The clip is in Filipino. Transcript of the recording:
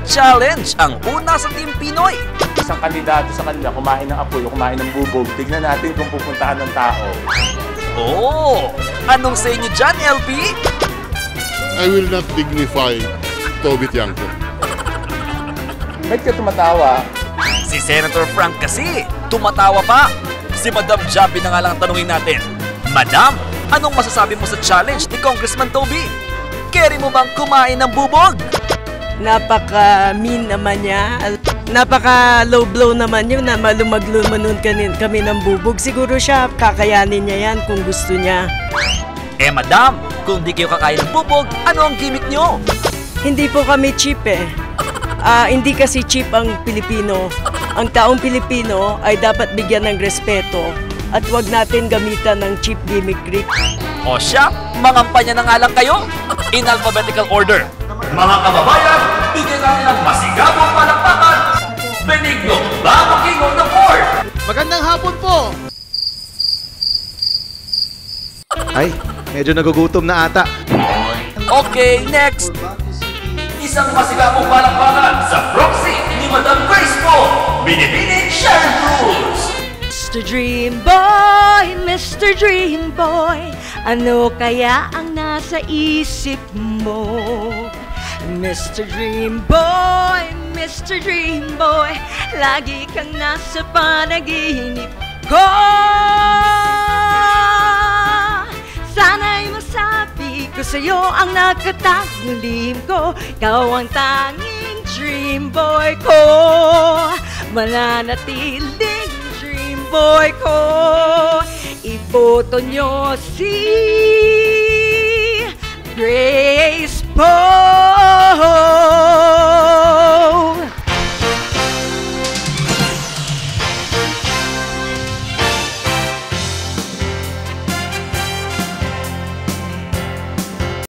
challenge ang una sa Team Pinoy. Isang kandidato sa kanila kumain ng apoy o kumain ng bubog. Tignan natin kung pupuntahan ng tao. Oh, anong sa inyo dyan, LP? I will not dignify Toby Tiangco. Ba't ka tumatawa? Si Senator Frank kasi, tumatawa pa. Si Madam Javi na nga lang tanungin natin. Madam, anong masasabi mo sa challenge ni Congressman Toby? Carry mo bang kumain ng bubog? Napaka-mean naman niya. Napaka-low blow naman yun na malumaglumanon kami ng bubog. Siguro siya, kakayanin niya yan kung gusto niya. Eh madam, kung di kayo kakain ng bubog, ano ang gimmick nyo? Hindi po kami cheap eh. Hindi kasi cheap ang Pilipino. Ang taong Pilipino ay dapat bigyan ng respeto at huwag natin gamitan ng cheap gimmickry. O siya, mangampanya na nga lang kayo. In alphabetical order. Mga kababayan, bigyan natin ng masigabong palakpakan. Benigno Babaking of the Fourth. Magandang hapon po! Ay, medyo nagugutom na ata. Okay, next. Isang masigabong palakpakan sa proxy ni Madam Grace po. Binibining Sharon Cruz. Mr. Dream Boy, ano kaya ang nasa isip mo? Mr. Dream Boy, lagi kang nasa panaginip ko. Sana'y masabi ko sa'yo ang nakataglim ko. Ikaw ang tanging dream boy ko, mananatiling dream boy ko. Iboto nyo si